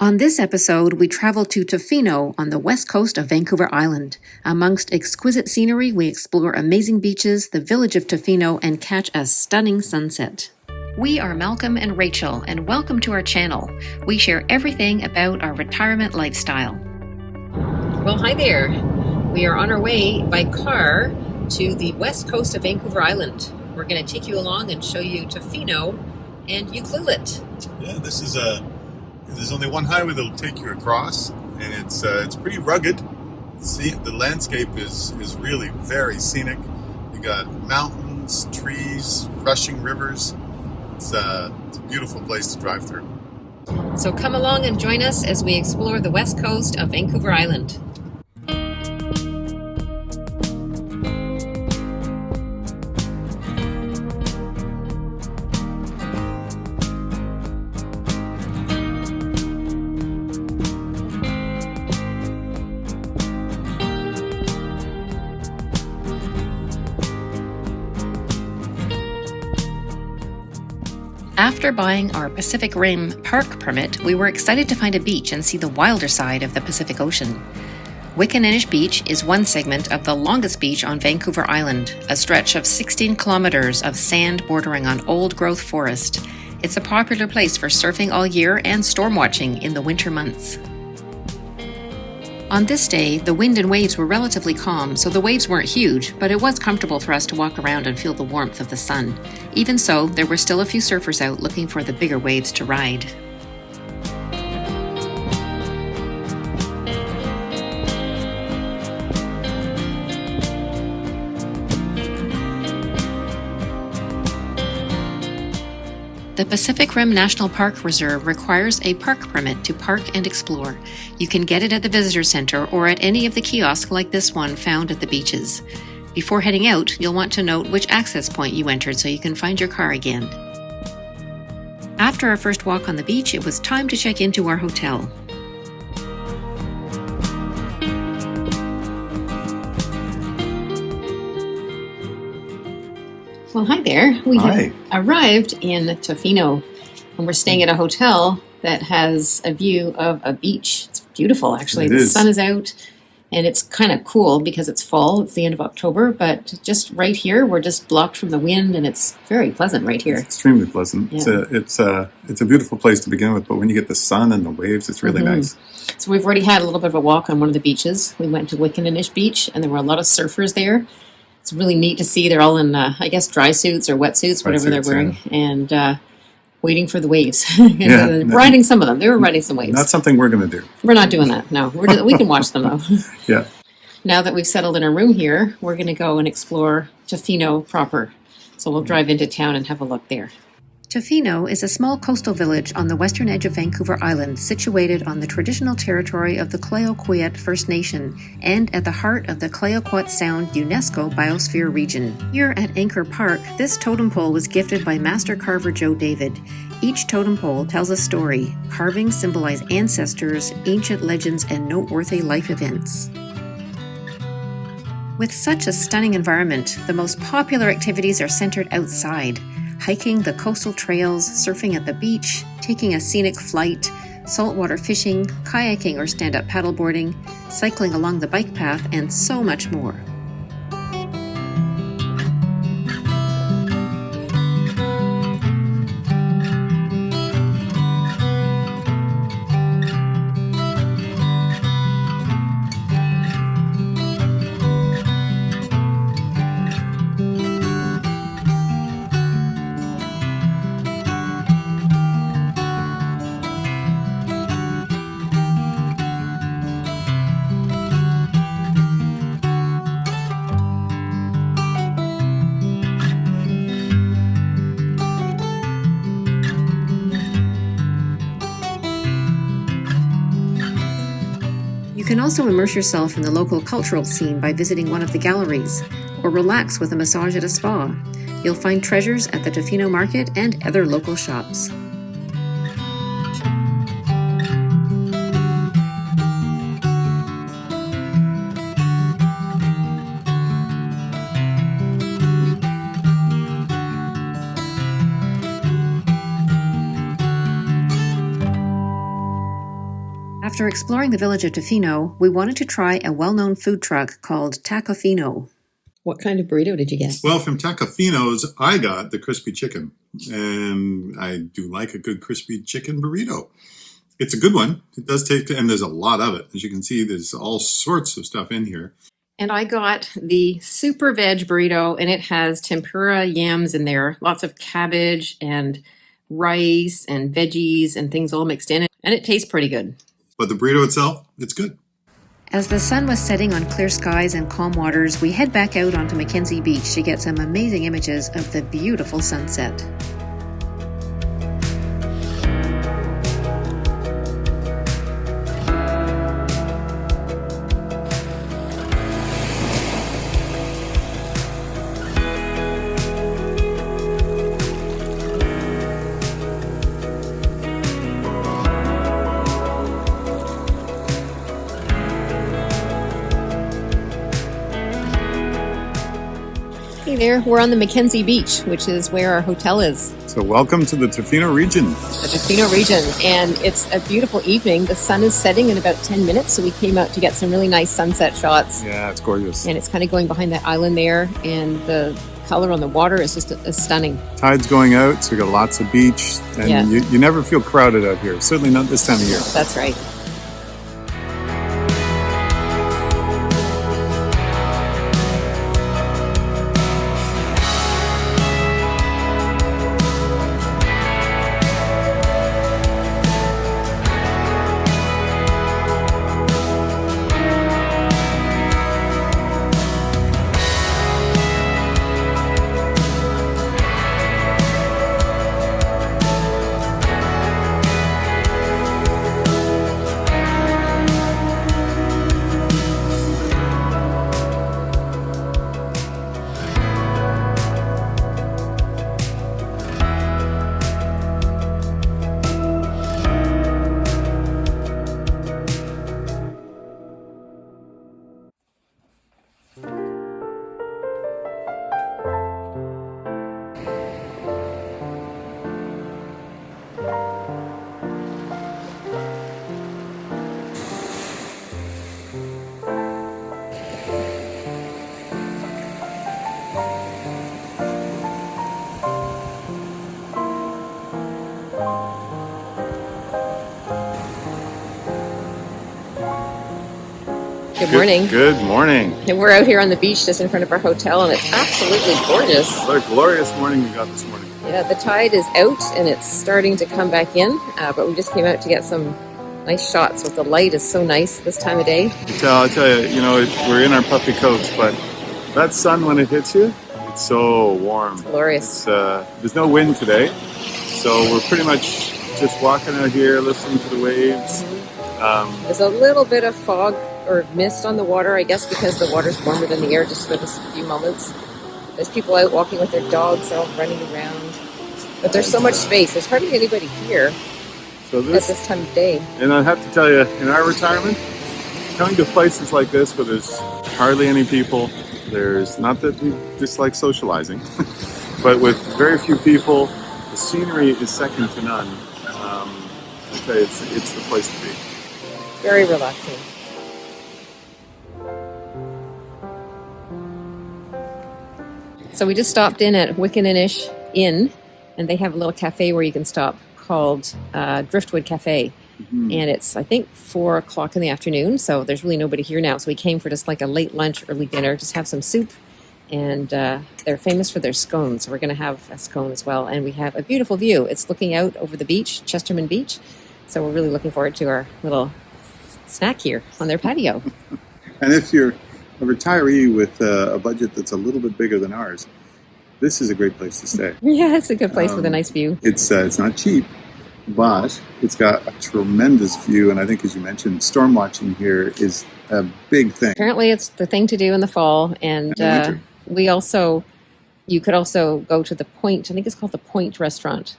On this episode, we travel to Tofino on the west coast of Vancouver Island. Amongst exquisite scenery, we explore amazing beaches, the village of Tofino, and catch a stunning sunset. We are Malcolm and Rachel, and welcome to our channel. We share everything about our retirement lifestyle. Well, hi there. We are on our way by car to the west coast of Vancouver Island. We're going to take you along and show you Tofino and Ucluelet. Yeah, there's only one highway that'll take you across, and it's pretty rugged. See, the landscape is really very scenic. You got mountains, trees, rushing rivers. It's a beautiful place to drive through. So come along and join us as we explore the west coast of Vancouver Island. After buying our Pacific Rim park permit, we were excited to find a beach and see the wilder side of the Pacific Ocean. Wickininnish Beach is one segment of the longest beach on Vancouver Island, a stretch of 16 kilometers of sand bordering on old-growth forest. It's a popular place for surfing all year and storm watching in the winter months. On this day, the wind and waves were relatively calm, so the waves weren't huge, but it was comfortable for us to walk around and feel the warmth of the sun. Even so, there were still a few surfers out looking for the bigger waves to ride. The Pacific Rim National Park Reserve requires a park permit to park and explore. You can get it at the Visitor Center or at any of the kiosks like this one found at the beaches. Before heading out, you'll want to note which access point you entered so you can find your car again. After our first walk on the beach, it was time to check into our hotel. Well, hi there. We have arrived in Tofino, and we're staying at a hotel that has a view of a beach. It's beautiful, actually. The sun is out, and it's kind of cool because it's fall. It's the end of October, but just right here, we're just blocked from the wind, and it's very pleasant right here. It's extremely pleasant. Yeah. It's a beautiful place to begin with, but when you get the sun and the waves, it's really nice. So we've already had a little bit of a walk on one of the beaches. We went to Wickininnish Beach, and there were a lot of surfers there. It's really neat to see. They're all in, I guess, dry suits or wetsuits, whatever they're wearing, and waiting for the waves. Riding some of them. They were riding some waves. Not something we're going to do. We're not doing that, no. We can watch them, though. Yeah. Now that we've settled in our room here, we're going to go and explore Tofino proper. So we'll drive into town and have a look there. Tofino is a small coastal village on the western edge of Vancouver Island, situated on the traditional territory of the Clayoquot First Nation and at the heart of the Clayoquot Sound UNESCO Biosphere region. Here at Anchor Park, this totem pole was gifted by master carver Joe David. Each totem pole tells a story. Carvings symbolize ancestors, ancient legends, and noteworthy life events. With such a stunning environment, the most popular activities are centered outside. Hiking the coastal trails, surfing at the beach, taking a scenic flight, saltwater fishing, kayaking or stand-up paddleboarding, cycling along the bike path, and so much more. You can also immerse yourself in the local cultural scene by visiting one of the galleries, or relax with a massage at a spa. You'll find treasures at the Tofino Market and other local shops. After exploring the village of Tofino, we wanted to try a well-known food truck called Tofino. What kind of burrito did you get? Well, from Tofino's, I got the crispy chicken. And I do like a good crispy chicken burrito. It's a good one. It does take, and there's a lot of it. As you can see, there's all sorts of stuff in here. And I got the super veg burrito, and it has tempura yams in there, lots of cabbage and rice and veggies and things all mixed in it. And it tastes pretty good. But the burrito itself, it's good. As the sun was setting on clear skies and calm waters, we head back out onto Wickininnish Beach to get some amazing images of the beautiful sunset. Hey there, we're on the Wickininnish Beach, which is where our hotel is. So welcome to the Tofino region. The Tofino region, and it's a beautiful evening. The sun is setting in about 10 minutes, so we came out to get some really nice sunset shots. Yeah, it's gorgeous. And it's kind of going behind that island there, and the color on the water is just stunning. Tide's going out, so we got lots of beach, and Yeah. you never feel crowded out here. Certainly not this time of year. That's right. Good morning. Good morning. And we're out here on the beach just in front of our hotel, and it's absolutely gorgeous. What a glorious morning we got this morning. Yeah, the tide is out and it's starting to come back in, but we just came out to get some nice shots with the light. Is so nice this time of day. I'll tell you, we're in our puffy coats, but that sun, when it hits you, it's so warm. It's glorious. There's no wind today, so we're pretty much just walking out here, listening to the waves. There's a little bit of fog or mist on the water, I guess, because the water's warmer than the air just for this few moments. There's people out walking with their dogs, they're all running around. But there's so much space. There's hardly anybody here at this time of day. And I have to tell you, in our retirement, coming to places like this where there's hardly any people, there's not that we dislike socializing, but with very few people, the scenery is second to none. I tell you, it's the place to be. Very relaxing. So we just stopped in at Wickininnish Inn, and they have a little cafe where you can stop called Driftwood Cafe. Mm-hmm. And it's, I think, 4 o'clock in the afternoon, so there's really nobody here now. So we came for just like a late lunch, early dinner, just have some soup. And they're famous for their scones, so we're going to have a scone as well. And we have a beautiful view. It's looking out over the beach, Chesterman Beach. So we're really looking forward to our little snack here on their patio. And if you're a retiree with a budget that's a little bit bigger than ours, this is a great place to stay. Yeah, it's a good place with a nice view. It's not cheap, but it's got a tremendous view. And I think, as you mentioned, storm watching here is a big thing. Apparently it's the thing to do in the fall. And you could also go to the Point, I think it's called the Point Restaurant.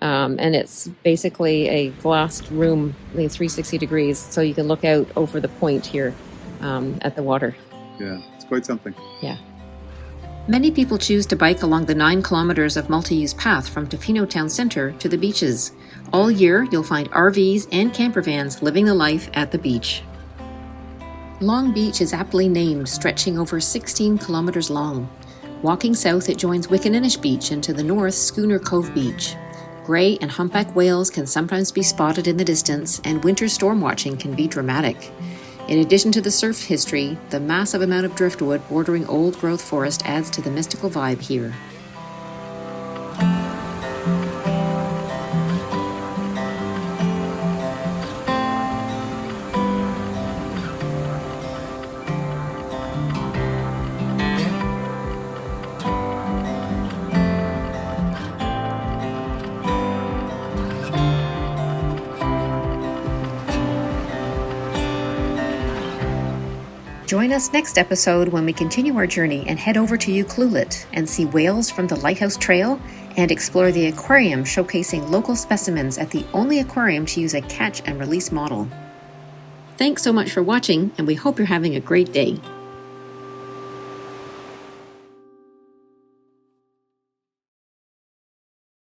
And it's basically a glassed room, 360 degrees, so you can look out over the point here at the water. Yeah, it's quite something. Yeah. Many people choose to bike along the 9 kilometers of multi-use path from Tofino town center to the beaches. All year, you'll find RVs and camper vans living the life at the beach. Long Beach is aptly named, stretching over 16 kilometers long. Walking south, it joins Wickaninnish Beach, and to the north, Schooner Cove Beach. Gray and humpback whales can sometimes be spotted in the distance, and winter storm watching can be dramatic. In addition to the surf history, the massive amount of driftwood bordering old-growth forest adds to the mystical vibe here. Join us next episode when we continue our journey and head over to Ucluelet and see whales from the Lighthouse Trail and explore the aquarium showcasing local specimens at the only aquarium to use a catch and release model. Thanks so much for watching, and we hope you're having a great day.